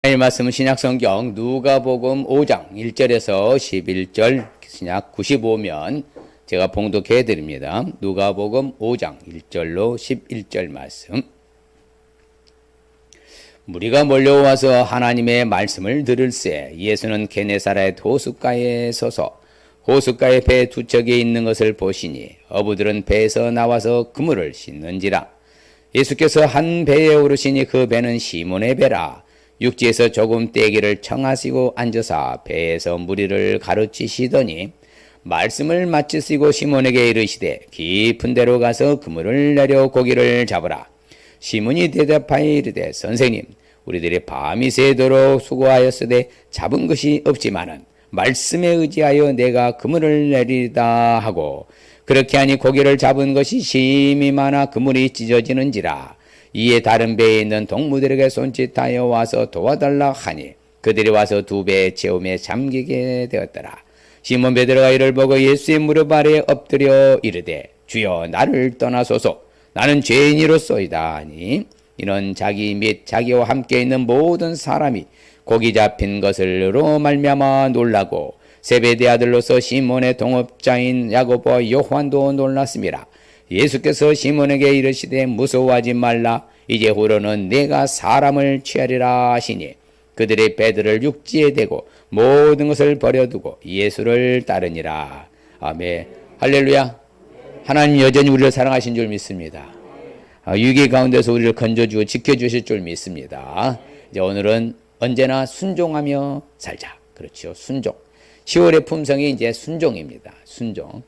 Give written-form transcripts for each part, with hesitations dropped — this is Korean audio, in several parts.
이 말씀은 신약성경 누가복음 5장 1절에서 11절, 신약 95면 제가 봉독해 드립니다. 누가복음 5장 1절로 11절 말씀. 무리가 몰려와서 하나님의 말씀을 들을새 예수는 게네사라의 호숫가에 서서 호숫가에 배 두 척이 있는 것을 보시니 어부들은 배에서 나와서 그물을 씻는지라. 예수께서 한 배에 오르시니 그 배는 시몬의 배라. 육지에서 조금 떼기를 청하시고 앉으사 배에서 무리를 가르치시더니 말씀을 마치시고 시몬에게 이르시되 깊은 데로 가서 그물을 내려 고기를 잡으라. 시몬이 대답하여 이르되 선생님, 우리들이 밤이 새도록 수고하였으되 잡은 것이 없지만은 말씀에 의지하여 내가 그물을 내리다 하고, 그렇게 하니 고기를 잡은 것이 심히 많아 그물이 찢어지는지라. 이에 다른 배에 있는 동무들에게 손짓하여 와서 도와달라 하니 그들이 와서 두 배의 채움에 잠기게 되었더라. 시몬 베드로가 이를 보고 예수의 무릎 아래에 엎드려 이르되 주여, 나를 떠나소서, 나는 죄인이로소이다 하니, 이는 자기 및 자기와 함께 있는 모든 사람이 고기 잡힌 것으로 말미암아 놀라고 세베대 아들로서 시몬의 동업자인 야고보와 요한도 놀랐습니다. 예수께서 시몬에게 이르시되 무서워하지 말라. 이제후로는 내가 사람을 취하리라 하시니 그들이 배들을 육지에 대고 모든 것을 버려두고 예수를 따르니라. 아멘. 할렐루야. 하나님 여전히 우리를 사랑하신 줄 믿습니다. 위기 가운데서 우리를 건져주고 지켜주실 줄 믿습니다. 이제 오늘은 언제나 순종하며 살자. 그렇죠. 순종. 10월의 품성이 이제 순종입니다. 순종.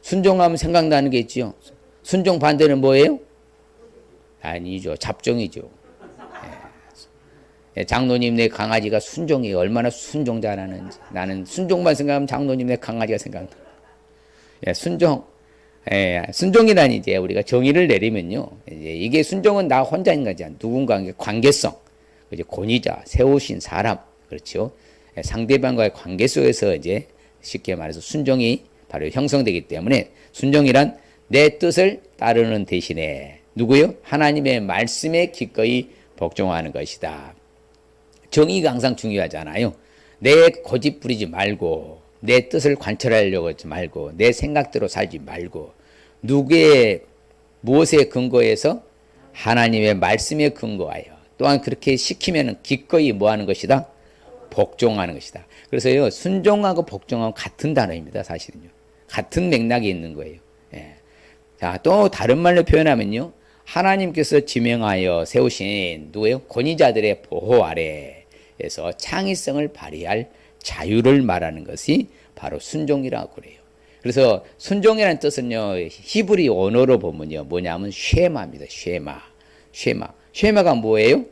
순종하면 생각나는 게 있지요. 순종 반대는 뭐예요? 아니죠. 잡종이죠. 장로님 내 강아지가 순종이 얼마나 순종 잘하는지. 나는 순종만 생각하면 장로님 내 강아지가 생각나. 순종. 순종이란 이제 우리가 정의를 내리면요. 이게 순종은 나 혼자인 거지. 누군가의 관계성. 권위자, 세우신 사람. 그렇죠. 상대방과의 관계 속에서 이제 쉽게 말해서 순종이 바로 형성되기 때문에 순종이란 내 뜻을 따르는 대신에 누구요? 하나님의 말씀에 기꺼이 복종하는 것이다. 정의가 항상 중요하잖아요. 내 고집 부리지 말고, 내 뜻을 관철하려고 하지 말고, 내 생각대로 살지 말고, 누구의 무엇에 근거해서 하나님의 말씀에 근거하여 또한 그렇게 시키면 기꺼이 뭐 하는 것이다? 복종하는 것이다. 그래서요, 순종하고 복종하고 같은 단어입니다. 사실은요. 같은 맥락이 있는 거예요. 자, 또 다른 말로 표현하면요, 하나님께서 지명하여 세우신 누구예요? 권위자들의 보호 아래에서 창의성을 발휘할 자유를 말하는 것이 바로 순종이라고 그래요. 그래서 순종이라는 뜻은요, 히브리 언어로 보면요, 뭐냐면 쉐마입니다. 쉐마가 뭐예요?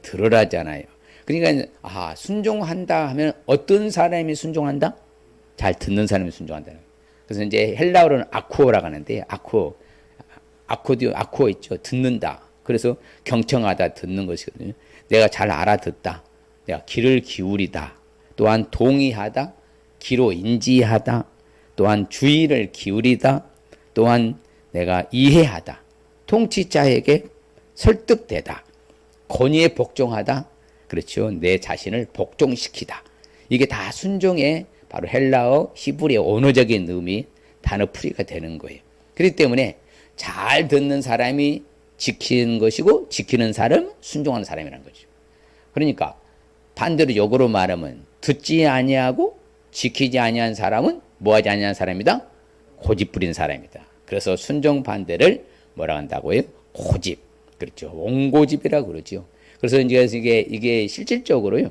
들으라잖아요. 그러니까 순종한다 하면 어떤 사람이 순종한다? 잘 듣는 사람이 순종한다. 그래서 이제 헬라어로는 아쿠오라고 하는데, 아쿠오 있죠. 듣는다. 그래서 경청하다, 듣는 것이거든요. 내가 잘 알아듣다. 내가 귀를 기울이다. 또한 동의하다. 귀로 인지하다. 또한 주의를 기울이다. 또한 내가 이해하다. 통치자에게 설득되다. 권위에 복종하다. 그렇죠. 내 자신을 복종시키다. 이게 다 순종의 바로 헬라어, 히브리의 언어적인 의미, 단어 풀이가 되는 거예요. 그렇기 때문에 잘 듣는 사람이 지키는 것이고, 지키는 사람, 순종하는 사람이라는 거죠. 그러니까 반대로 역으로 말하면 듣지 아니하고 지키지 아니한 사람은 뭐하지 아니한 사람이다? 고집 부린 사람이다. 그래서 순종 반대를 뭐라 한다고요? 고집. 그렇죠. 옹고집이라고 그러죠. 그래서 이게 실질적으로요,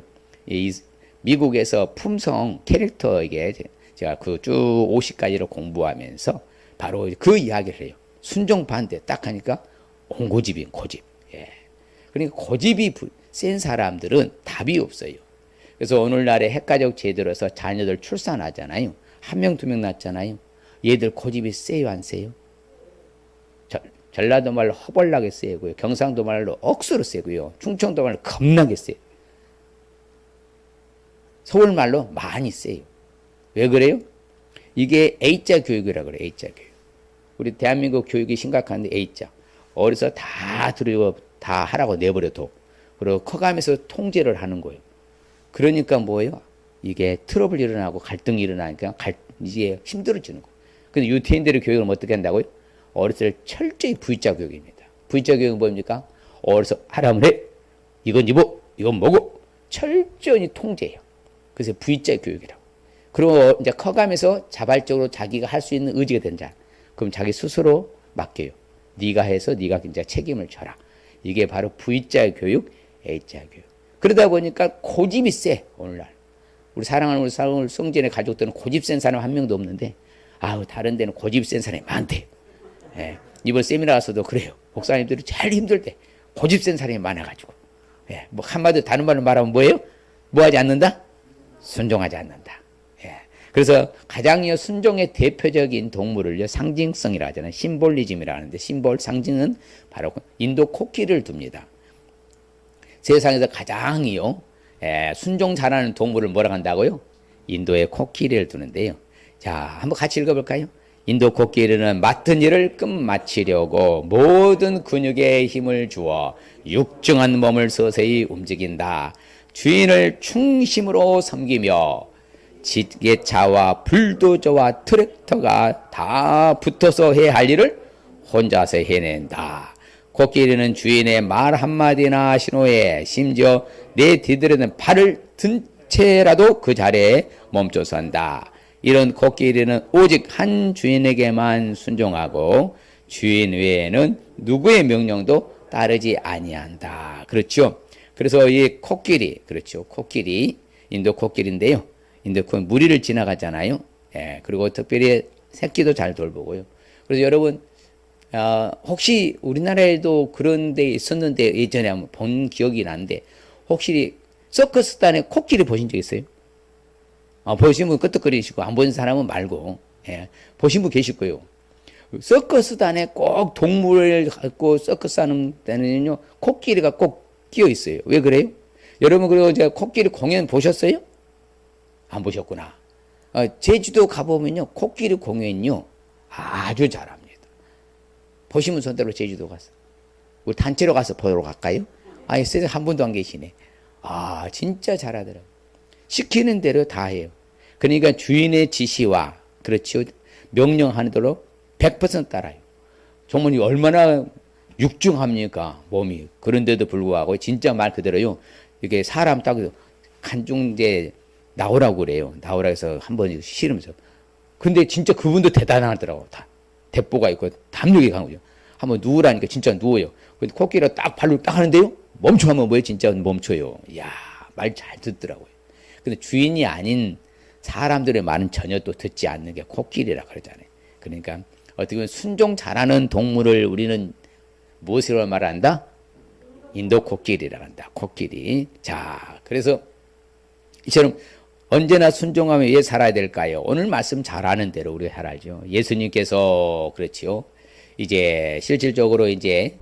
미국에서 품성 캐릭터, 이게 제가 그 쭉 50가지를 공부하면서 바로 그 이야기를 해요. 순종 반대 딱 하니까 옹고집인 고집. 그러니까 고집이 센 사람들은 답이 없어요. 그래서 오늘날의 핵가족 제도로서 자녀들 출산하잖아요. 한 명, 두 명 낳잖아요. 얘들 고집이 세요, 안 세요? 전라도 말로 허벌나게 세고요. 경상도 말로 억수로 세고요. 충청도 말로 겁나게 세요. 서울 말로 많이 세요. 왜 그래요? 이게 A자 교육이라고 그래요. A자 교육. 우리 대한민국 교육이 심각한데 A자. 어려서 다 들으고 다 하라고 내버려둬. 그리고 커가면서 통제를 하는 거예요. 그러니까 뭐예요? 이게 트러블 일어나고 갈등이 일어나니까 이제 힘들어지는 거예요. 근데 유태인들의 교육은 어떻게 한다고요? 어렸을 때 철저히 V자 교육입니다. V자 교육은 뭡니까? 어려서 하라면 해. 이건 입어. 이건 먹어. 철저히 통제해요. 그래서 V자 교육이라고. 그리고 이제 커가면서 자발적으로 자기가 할 수 있는 의지가 된다. 그럼 자기 스스로 맡겨요. 네가 해서 네가 이제 책임을 져라. 이게 바로 V자 교육, A자 교육. 그러다 보니까 고집이 세. 오늘날 우리 사랑하는 우리 성전의 가족들은 고집 센 사람 한 명도 없는데, 아우 다른 데는 고집 센 사람이 많대. 예. 이번 세미나 가서도 그래요. 목사님들이 제일 힘들 때 고집 센 사람이 많아가지고, 예. 뭐 한마디 다른 말로 말하면 뭐예요? 뭐 하지 않는다? 순종하지 않는다. 예. 그래서 가장 순종의 대표적인 동물을 상징성이라 하잖아요. 심볼리즘이라 하는데, 심볼 상징은 바로 인도 코끼리를 둡니다. 세상에서 가장이요, 예, 순종 잘하는 동물을 뭐라고 한다고요? 인도의 코끼리를 두는데요. 자, 한번 같이 읽어볼까요? 인도 코끼리는 맡은 일을 끝마치려고 모든 근육에 힘을 주어 육중한 몸을 서서히 움직인다. 주인을 충심으로 섬기며 지게차와 불도저와 트랙터가 다 붙어서 해야 할 일을 혼자서 해낸다. 코끼리는 주인의 말 한마디나 신호에 심지어 내 뒤들에는 발을 든 채라도 그 자리에 멈춰 선다. 이런 코끼리는 오직 한 주인에게만 순종하고 주인 외에는 누구의 명령도 따르지 아니한다. 그렇죠? 그래서 이 코끼리, 그렇죠? 코끼리, 인도 코끼리인데요. 인도 코끼리 무리를 지나가잖아요. 예, 그리고 특별히 새끼도 잘 돌보고요. 그래서 여러분, 혹시 우리나라에도 그런 데 있었는데 예전에 한번 본 기억이 나는데, 혹시 서커스단에 코끼리 보신 적 있어요? 보신 분 끄떡거리시고, 안 본 사람은 말고, 예, 보신 분 계실 거예요. 서커스단에 꼭 동물을 갖고 서커스 하는 데는요, 코끼리가 꼭 끼어 있어요. 왜 그래요? 여러분, 그리고 제가 코끼리 공연 보셨어요? 안 보셨구나. 제주도 가보면요, 코끼리 공연요, 아주 잘합니다. 보시면 손대로 제주도 가서. 우리 단체로 가서 보러 갈까요? 아니, 한 분도 안 계시네. 진짜 잘하더라고요. 시키는 대로 다 해요. 그러니까 주인의 지시와, 그렇죠, 명령하는 대로 100% 따라요. 정말 얼마나 육중합니까, 몸이. 그런데도 불구하고 진짜 말 그대로요. 이게 사람 딱 간중제 나오라고 그래요. 나오라 해서 한번 싫으면서. 근데 진짜 그분도 대단하더라고. 다 대포가 있고 담력이 강하죠. 한번 누우라니까 진짜 누워요. 근데 코끼리가 딱 발로 딱 하는데요, 멈춰하면 뭐예요? 진짜 멈춰요. 이야, 말 잘 듣더라고요. 근데 주인이 아닌 사람들의 말은 전혀 또 듣지 않는 게 코끼리라 그러잖아요. 그러니까 어떻게 보면 순종 잘하는 동물을 우리는 무엇으로 말한다? 인도 코끼리라 한다. 코끼리. 자, 그래서 이처럼 언제나 순종하며 왜 살아야 될까요? 오늘 말씀 잘하는 대로 우리가 살아야죠. 예수님께서 그렇지요. 이제 실질적으로 이제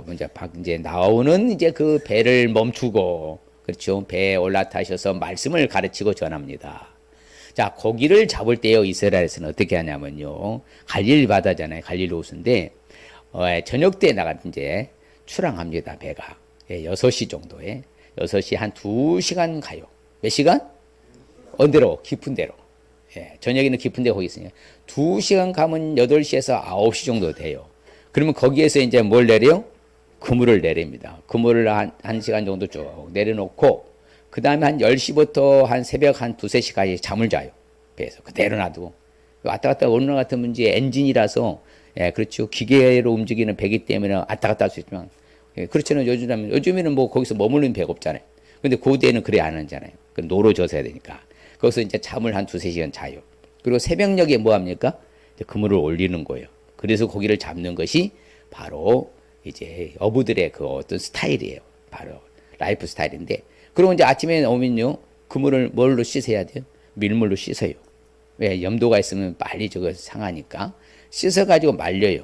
나오는 이제 그 배를 멈추고, 그렇죠, 배에 올라타셔서 말씀을 가르치고 전합니다. 자, 고기를 잡을 때요, 이스라엘에서는 어떻게 하냐면요, 갈릴리 바다잖아요. 갈릴리 호수인데, 저녁 때 나가 이제 출항합니다. 배가 6시 정도에. 6시 한 2시간 가요. 몇 시간? 언대로, 깊은 데로. 예, 저녁에는 깊은 데 거기 있으니까 2시간 가면 8시에서 9시 정도 돼요. 그러면 거기에서 이제 뭘 내려요? 그물을 내립니다. 그물을 한 시간 정도 쭉 내려놓고, 그 다음에 한 10시부터 한 새벽 한 2, 3시까지 잠을 자요. 배에서 그대로 놔두고. 왔다 갔다 오늘 같으면 이제 엔진이라서, 예, 그렇죠, 기계로 움직이는 배기 때문에 왔다 갔다 할 수 있지만, 예, 그렇지는 요즘에는 뭐 거기서 머무르는 배가 없잖아요. 근데 고대는 그래 안 하잖아요. 그 노로 져서야 되니까. 거기서 이제 잠을 한 2, 3시간 자요. 그리고 새벽녘에 뭐 합니까? 그물을 올리는 거예요. 그래서 고기를 잡는 것이 바로 이제 어부들의 그 어떤 스타일이에요. 바로 라이프 스타일인데, 그리고 이제 아침에 오면요, 그물을 뭘로 씻어야 돼요? 밀물로 씻어요. 왜? 염도가 있으면 빨리 저거 상하니까. 씻어가지고 말려요.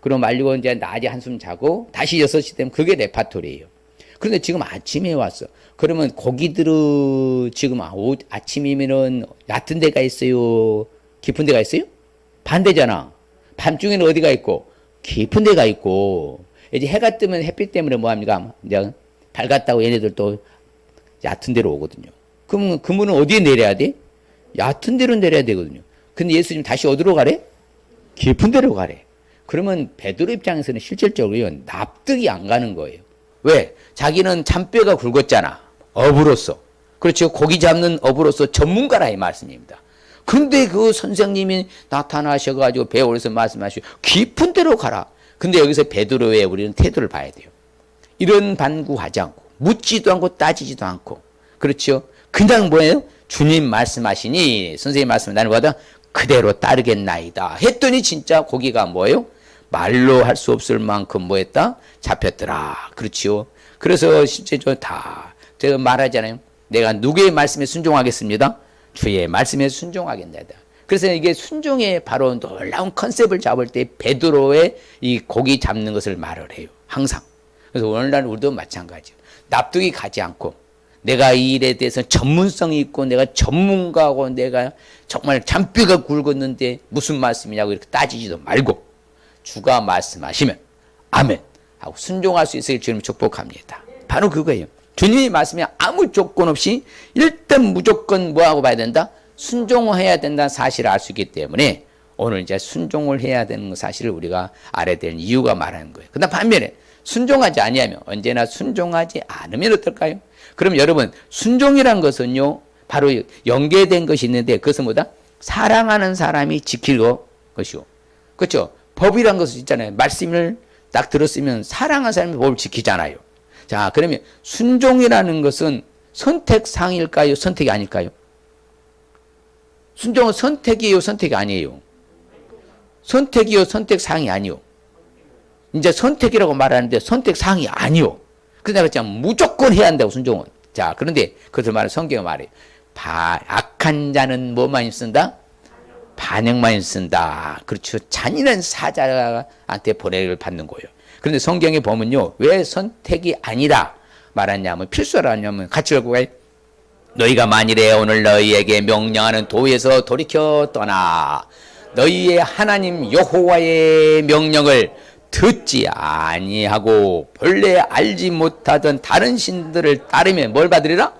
그럼 말리고 이제 낮에 한숨 자고 다시 6시 되면 그게 레파토리예요. 그런데 지금 아침에 왔어. 그러면 고기들은 지금 아침이면은 얕은 데가 있어요? 깊은 데가 있어요? 반대잖아. 밤중에는 어디가 있고? 깊은 데가 있고. 이제 해가 뜨면 햇빛 때문에 뭐합니까? 이제 밝았다고 얘네들 또 얕은 데로 오거든요. 그러면 그물은 어디에 내려야 돼? 얕은 데로 내려야 되거든요. 근데 예수님 다시 어디로 가래? 깊은 데로 가래. 그러면 베드로 입장에서는 실질적으로 납득이 안 가는 거예요. 왜? 자기는 잔뼈가 굵었잖아. 어부로서. 그렇죠. 고기 잡는 어부로서 전문가라 이 말씀입니다. 근데 그 선생님이 나타나셔가지고 배 올려서 말씀하시고 깊은 데로 가라. 근데 여기서 베드로의 우리는 태도를 봐야 돼요. 이런 반구하지 않고 묻지도 않고 따지지도 않고 그렇죠. 그냥 뭐예요? 주님 말씀하시니 선생님 말씀 나는 뭐다? 그대로 따르겠나이다 했더니 진짜 고기가 뭐예요? 말로 할 수 없을 만큼 뭐 했다? 잡혔더라. 그렇지요. 그래서 실제 제가 말하잖아요. 내가 누구의 말씀에 순종하겠습니다. 주의 말씀에 순종하겠나이다. 그래서 이게 순종의 바로 놀라운 컨셉을 잡을 때 베드로의 이 고기 잡는 것을 말을 해요. 항상. 그래서 오늘날 우리도 마찬가지예요. 납득이 가지 않고 내가 이 일에 대해서 전문성이 있고 내가 전문가고 내가 정말 잔뼈가 굵었는데 무슨 말씀이냐고 이렇게 따지지도 말고 주가 말씀하시면 아멘 하고 순종할 수 있을 주님 축복합니다. 바로 그거예요. 주님이 말씀에 아무 조건 없이 일단 무조건 뭐하고 봐야 된다? 순종해야 된다는 사실을 알 수 있기 때문에 오늘 이제 순종을 해야 되는 사실을 우리가 알아야 되는 이유가 말하는 거예요. 그다음 반면에 순종하지 아니하면 언제나 순종하지 않으면 어떨까요? 그럼 여러분 순종이란 것은요 바로 연계된 것이 있는데 그것은 뭐다? 사랑하는 사람이 지킬 것이고 그렇죠? 법이란 것은 있잖아요. 말씀을 딱 들었으면 사랑하는 사람이 법을 지키잖아요. 자 그러면 순종이라는 것은 선택상일까요? 선택이 아닐까요? 순종은 선택이에요? 선택이 아니에요? 선택이요? 선택상이 아니요? 이제 선택이라고 말하는데 선택상이 아니요. 그래서 내가 그냥 무조건 해야 한다고 순종은. 자 그런데 그것을 말해 성경에 말해요. 악한 자는 뭐만 쓴다? 반역만 쓴다. 그렇죠. 잔인한 사자한테 보내를 받는 거예요. 그런데 성경에 보면요. 왜 선택이 아니라 말하냐면 필수라 하냐면 같이 읽고 가요. 너희가 만일에 오늘 너희에게 명령하는 도에서 돌이켜 떠나 너희의 하나님 여호와의 명령을 듣지 아니하고 본래 알지 못하던 다른 신들을 따르면 뭘 받으리라?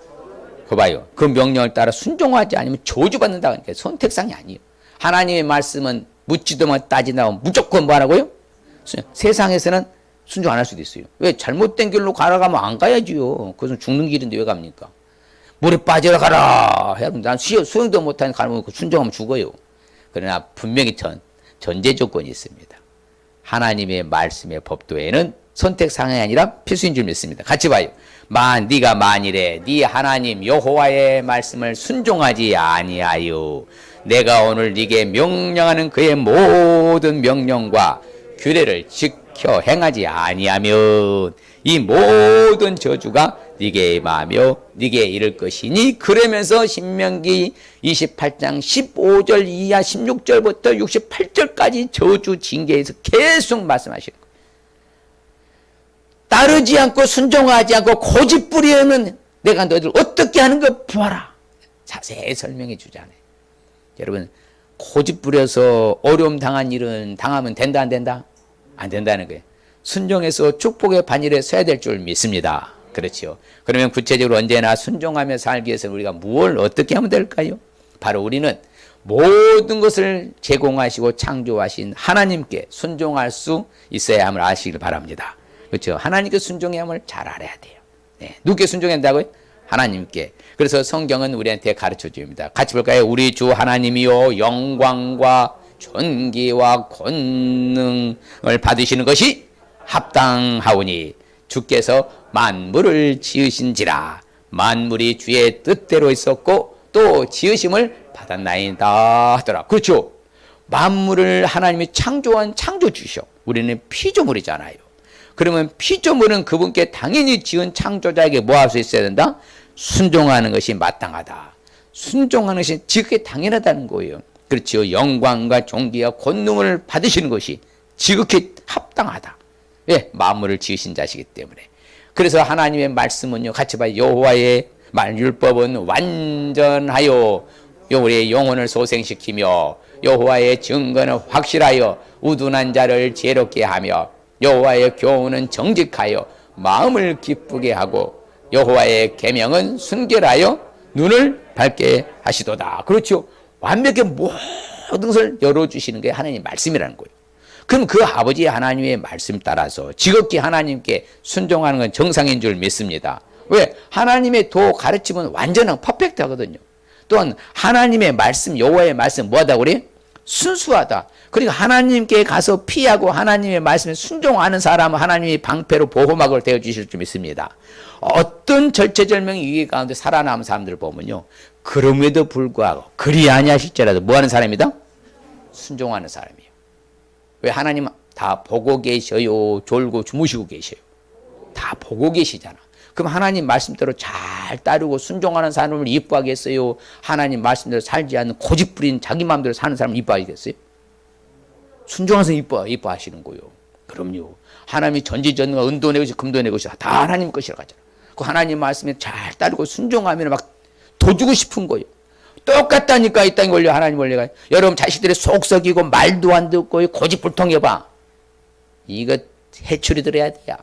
그거 봐요. 그 명령을 따라 순종하지 않으면 저주받는다. 그러니까 선택상이 아니에요. 하나님의 말씀은 묻지도 마 따지도 않고 무조건 뭐 하라고요? 세상에서는 순종 안 할 수도 있어요. 왜? 잘못된 길로 가라가면 안 가야지요. 그것은 죽는 길인데 왜 갑니까? 물에 빠져라 가라. 난 수영도 못하는 가면 순종하면 죽어요. 그러나 분명히 전제 조건이 있습니다. 하나님의 말씀의 법도에는 선택상이 아니라 필수인 줄 믿습니다. 같이 봐요. 네가 만일에 네 하나님 여호와의 말씀을 순종하지 아니하여 내가 오늘 네게 명령하는 그의 모든 명령과 규례를 지켜 행하지 아니하면 이 모든 저주가 네게 임하며 네게 이를 것이니 그러면서 신명기 28장 15절 이하 16절부터 68절까지 저주 징계에서 계속 말씀하시는 거예요. 따르지 않고 순종하지 않고 고집부리는 내가 너희들 어떻게 하는 거 보아라. 자세히 설명해 주잖아요. 여러분 고집부려서 어려움 당한 일은 당하면 된다 안 된다? 안 된다는 거예요. 순종해서 축복의 반열에 서야 될 줄 믿습니다. 그렇죠. 그러면 구체적으로 언제나 순종하며 살기 위해서 우리가 무엇을 어떻게 하면 될까요? 바로 우리는 모든 것을 제공하시고 창조하신 하나님께 순종할 수 있어야 함을 아시길 바랍니다. 그렇죠. 하나님께 순종해야 함을 잘 알아야 돼요. 네. 누구께 순종한다고요? 하나님께. 그래서 성경은 우리한테 가르쳐 줍니다. 같이 볼까요? 우리 주 하나님이요 영광과 존귀와 권능을 받으시는 것이 합당하오니 주께서 만물을 지으신지라 만물이 주의 뜻대로 있었고 또 지으심을 받았나이다 하더라. 그렇죠. 만물을 하나님이 창조한 창조주셔. 우리는 피조물이잖아요. 그러면 피조물은 그분께 당연히 지은 창조자에게 뭐 할 수 있어야 된다? 순종하는 것이 마땅하다. 순종하는 것이 지극히 당연하다는 거예요. 그렇죠. 영광과 존귀와 권능을 받으시는 것이 지극히 합당하다. 왜? 만물을 지으신 자시기 때문에. 그래서 하나님의 말씀은요. 같이 봐요. 여호와의 율법은 완전하여 우리의 영혼을 소생시키며 여호와의 증거는 확실하여 우둔한 자를 지혜롭게 하며 여호와의 교훈은 정직하여 마음을 기쁘게 하고 여호와의 계명은 순결하여 눈을 밝게 하시도다. 그렇죠. 완벽히 모든 것을 열어주시는 게 하나님의 말씀이라는 거예요. 그럼 그 아버지 하나님의 말씀 따라서 지극히 하나님께 순종하는 건 정상인 줄 믿습니다. 왜? 하나님의 도 가르침은 완전한 퍼펙트하거든요. 또한 하나님의 말씀, 여호와의 말씀 뭐하다고 그래요? 순수하다. 그러니까 하나님께 가서 피하고 하나님의 말씀에 순종하는 사람은 하나님이 방패로 보호막을 대어주실 줄 믿습니다. 어떤 절체절명의 위기 가운데 살아남은 사람들을 보면요, 그럼에도 불구하고 그리 아니하실지라도 뭐하는 사람이다? 순종하는 사람이에요. 왜? 하나님 다 보고 계셔요. 졸고 주무시고 계셔요. 다 보고 계시잖아. 그럼 하나님 말씀대로 잘 따르고 순종하는 사람을 이뻐하겠어요? 하나님 말씀대로 살지 않는 고집부린 자기 마음대로 사는 사람을 이뻐하겠어요? 순종해서 이뻐하시는 거예요. 그럼요. 하나님이 전지전능한 은도 내 것이 금도 내 것이 다 하나님 것이라고 하잖아. 그 하나님 말씀에 잘 따르고 순종하면 막 도주고 싶은 거예요. 똑같다니까. 이 땅의 원리, 하나님 원리가. 여러분 자식들이 속 썩이고 말도 안 듣고 고집불통해봐. 이거 해초리 들어야 돼요.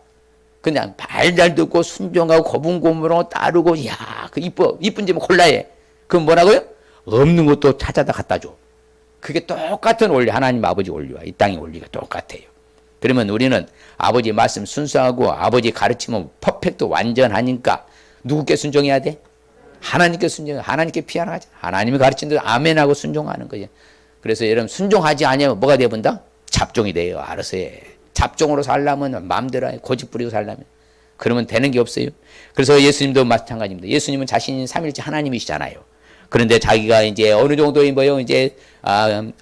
그냥 말 잘 듣고 순종하고 고분고분하고 따르고, 야, 그 이쁜 점은 골라해. 그럼 뭐라고요? 없는 것도 찾아다 갖다 줘. 그게 똑같은 원리, 하나님 아버지 원리와 이 땅의 원리가 똑같아요. 그러면 우리는 아버지 말씀 순수하고 아버지 가르침은 퍼펙트 완전하니까 누구께 순종해야 돼? 하나님께 순종해. 하나님께 피하나가자. 하나님이 가르친 대로 아멘하고 순종하는 거죠. 그래서 여러분 순종하지 않으면 뭐가 되어본다? 잡종이 돼요. 알아서 해. 잡종으로 살려면 마음대로 해. 고집 부리고 살려면. 그러면 되는 게 없어요. 그래서 예수님도 마찬가지입니다. 예수님은 자신이 삼일째 하나님이시잖아요. 그런데 자기가 이제 어느 정도의 뭐요, 이제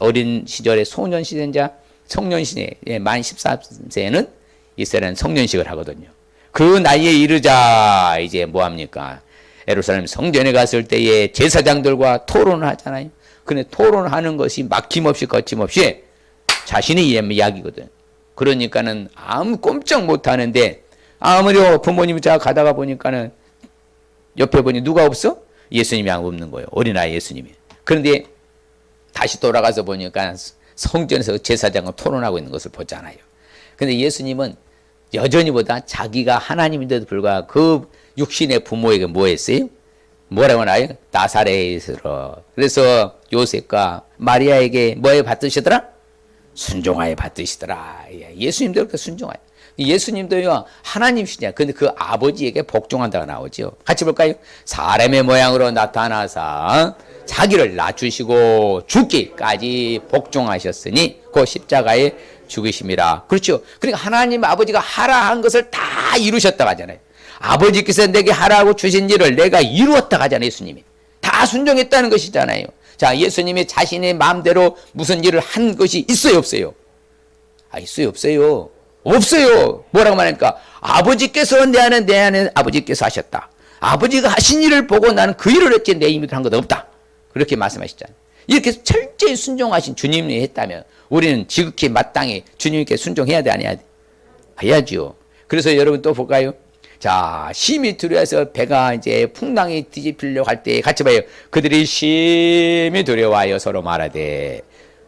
어린 시절에 소년 시대자 성년 시대 만 14세는 이스라엘은 성년식을 하거든요. 그 나이에 이르자 이제 뭐 합니까? 예루살렘 성전에 갔을 때에 제사장들과 토론을 하잖아요. 근데 토론하는 것이 막힘없이 거침없이 자신의 이야기거든. 그러니까는 아무 꼼짝 못 하는데 아무리 부모님이 자 가다가 보니까는 옆에 보니 누가 없어? 예수님이 없는 거예요. 어린아이 예수님이. 그런데 다시 돌아가서 보니까 성전에서 제사장과 토론하고 있는 것을 보잖아요. 그런데 예수님은 여전히보다 자기가 하나님인데도 불구하고 그 육신의 부모에게 뭐 했어요? 뭐라고 나요? 나사렛으로. 그래서 요셉과 마리아에게 뭐에 받드시더라? 순종하에 받드시더라. 예수님도 그렇게 순종하에. 예수님도요, 하나님이시냐. 근데 그 아버지에게 복종한다고 나오죠. 같이 볼까요? 사람의 모양으로 나타나사 자기를 낮추시고 죽기까지 복종하셨으니 그 십자가에 죽으심이라. 그렇죠. 그러니까 하나님 아버지가 하라 한 것을 다 이루셨다고 하잖아요. 아버지께서 내게 하라고 주신 일을 내가 이루었다고 하잖아요. 예수님이. 다 순종했다는 것이잖아요. 자, 예수님이 자신의 마음대로 무슨 일을 한 것이 있어요, 없어요? 있어요, 없어요? 없어요. 뭐라고 말합니까? 아버지께서 내 안에 아버지께서 하셨다. 아버지가 하신 일을 보고 나는 그 일을 했지 내 힘으로 한 것 없다. 그렇게 말씀하시잖아요. 이렇게 철저히 순종하신 주님이 했다면 우리는 지극히 마땅히 주님께 순종해야 돼, 안 해야 돼? 해야죠. 그래서 여러분 또 볼까요? 자, 심히 두려워서 배가 이제 풍랑이 뒤집히려고 할 때 같이 봐요. 그들이 심히 두려워하여 서로 말하되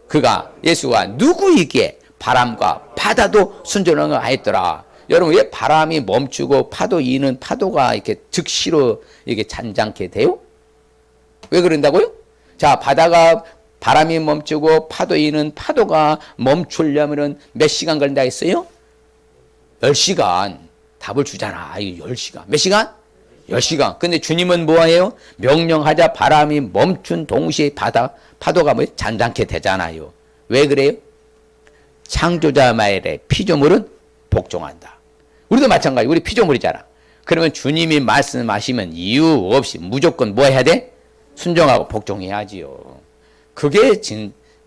그가 예수가 누구이기에 바람과 바다도 순종을 하였더라. 여러분 왜 바람이 멈추고 파도 이는 파도가 이렇게 즉시로 이렇게 잔잔케 돼요? 왜 그런다고요? 자, 바람이 멈추고 파도 이는 파도가 멈추려면 몇 시간 걸린다 했어요? 10시간. 답을 주잖아. 10시간. 몇 시간? 10시간. 근데 주님은 뭐예요? 명령하자 바람이 멈춘 동시에 파도가 뭐 잔잔케 되잖아요. 왜 그래요? 창조자 말에 피조물은 복종한다. 우리도 마찬가지. 우리 피조물이잖아. 그러면 주님이 말씀하시면 이유 없이 무조건 뭐 해야 돼? 순종하고 복종해야지요. 그게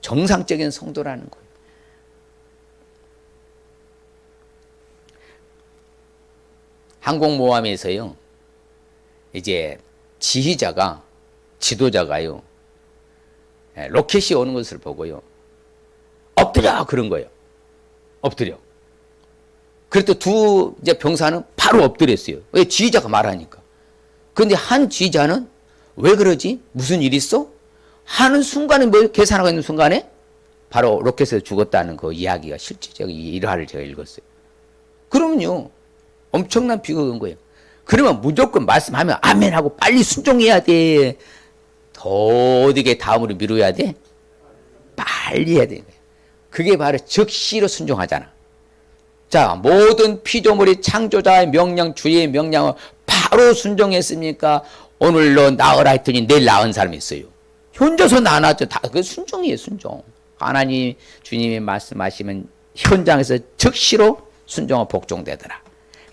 정상적인 성도라는 거예요. 항공모함에서요, 이제 지도자가요, 로켓이 오는 것을 보고요, 엎드려! 그런 거예요. 엎드려. 그래도 이제 병사는 바로 엎드렸어요. 왜? 지휘자가 말하니까. 그런데 한 지휘자는 왜 그러지? 무슨 일 있어? 하는 순간에 뭐 계산하고 있는 순간에 바로 로켓에서 죽었다는 그 이야기가 실제적인 일화를 제가 읽었어요. 그러면요, 엄청난 비극인 거예요. 그러면 무조건 말씀하면 아멘하고 빨리 순종해야 돼. 더디게 다음으로 미뤄야 돼? 빨리 해야 돼. 그게 바로 즉시로 순종하잖아. 자, 모든 피조물이 창조자의 명령, 주의 명령을 바로 순종했습니까? 오늘 너 나으라 했더니 내일 나은 사람이 있어요. 혼자서 나눴죠. 다 그 순종이에요, 순종. 하나님, 주님이 말씀하시면 현장에서 즉시로 순종하고 복종되더라.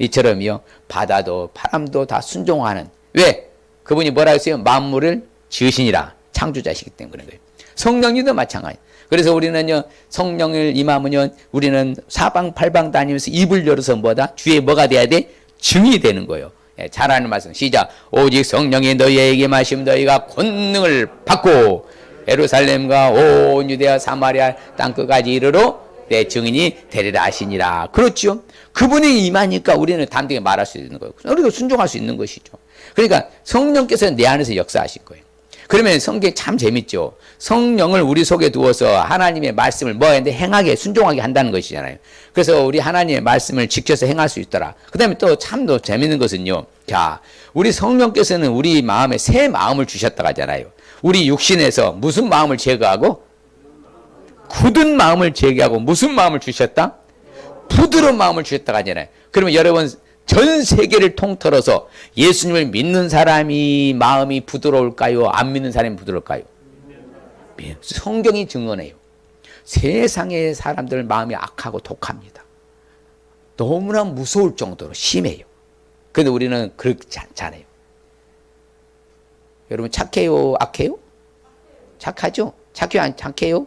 이처럼요, 바다도 바람도 다 순종하는. 왜? 그분이 뭐라 했어요? 만물을 지으시니라. 창조자시기 때문에 그런 거예요. 성령님도 마찬가지. 그래서 우리는요, 성령을 임하면요, 우리는 사방팔방 다니면서 입을 열어서 뭐다? 주의 뭐가 돼야 돼? 증이 되는 거예요. 예, 잘하는 말씀. 시작. 오직 성령이 너희에게 마시면 너희가 권능을 받고 예루살렘과 온 유대와 사마리아 땅끝까지 이르러 내 증인이 되리라 하시니라. 그렇죠. 그분이 임하니까 우리는 담대하게 말할 수 있는 거예요. 우리가 순종할 수 있는 것이죠. 그러니까 성령께서 내 안에서 역사하실 거예요. 그러면 성경이 참 재밌죠. 성령을 우리 속에 두어서 하나님의 말씀을 뭐 했는데 행하게 순종하게 한다는 것이잖아요. 그래서 우리 하나님의 말씀을 지켜서 행할 수 있더라. 그 다음에 또 참 더 재밌는 것은요. 자, 우리 성령께서는 우리 마음에 새 마음을 주셨다고 하잖아요. 우리 육신에서 무슨 마음을 제거하고? 굳은 마음을 제거하고 무슨 마음을 주셨다? 부드러운 마음을 주셨다고 하잖아요. 그러면 여러분 전 세계를 통틀어서 예수님을 믿는 사람이 마음이 부드러울까요? 안 믿는 사람이 부드러울까요? 성경이 증언해요. 세상의 사람들 마음이 악하고 독합니다. 너무나 무서울 정도로 심해요. 그런데 우리는 그렇지 않잖아요. 여러분 착해요? 악해요? 착하죠? 착해요? 안 착해요?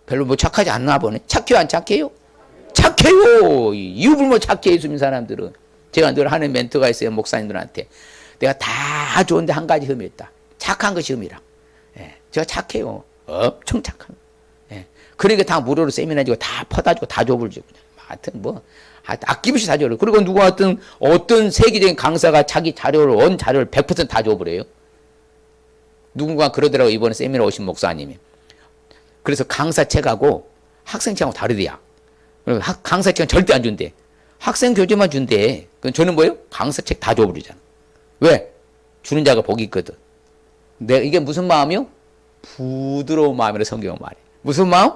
별로 뭐 착하지 않나 보네. 착해요? 안 착해요? 착해요. 유불모 착해 있으면 사람들은. 제가 늘 하는 멘트가 있어요. 목사님들한테. 내가 다 좋은데 한 가지 흠이 있다. 착한 것이 흠이라. 예, 제가 착해요. 엄청 착한. 예, 그러니까 다 무료로 세미나 주고 다 퍼다 주고 다 줘버리고. 하여튼 뭐 아낌없이 다 줘요. 그리고 누가 어떤 세계적인 강사가 자기 자료를 온 자료를 100%다 줘버려요. 누군가 그러더라고. 이번에 세미나 오신 목사님이. 그래서 강사책하고 학생책하고 다르대야. 강사책은 절대 안 준대. 학생 교재만 준대. 그럼 저는 뭐예요? 강사책 다 줘버리잖아. 왜? 주는 자가 복이 있거든. 이게 무슨 마음이요? 부드러운 마음이라 성경은 말해. 무슨 마음?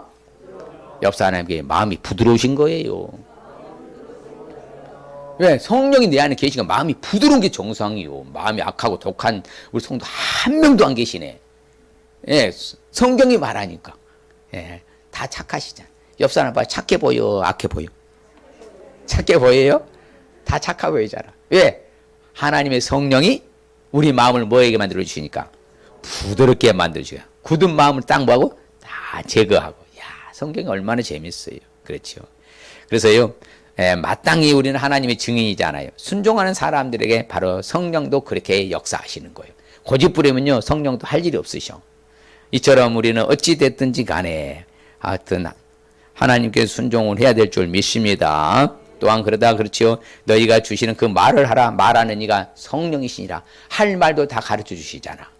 옆 사람에게 마음이 부드러우신 거예요. 왜? 성령이 내 안에 계시니까 마음이 부드러운 게 정상이요. 마음이 악하고 독한 우리 성도 한 명도 안 계시네. 예, 성경이 말하니까. 예, 다 착하시잖아. 옆 사람 봐. 착해 보여? 악해 보여? 착해 보여요? 다 착해 보이잖아. 왜? 하나님의 성령이 우리 마음을 뭐에게 만들어 주시니까? 부드럽게 만들어 주요. 굳은 마음을 딱 뭐하고? 다 제거하고. 야, 성경이 얼마나 재밌어요. 그렇죠. 그래서요, 마땅히 우리는 하나님의 증인이잖아요. 순종하는 사람들에게 바로 성령도 그렇게 역사하시는 거예요. 고집 부리면요, 성령도 할 일이 없으셔. 이처럼 우리는 어찌 됐든지 간에 하여튼 하나님께 순종을 해야 될 줄 믿습니다. 또한 그러다 그렇지요. 너희가 주시는 그 말을 하라. 말하는 이가 성령이시니라. 할 말도 다 가르쳐 주시잖아.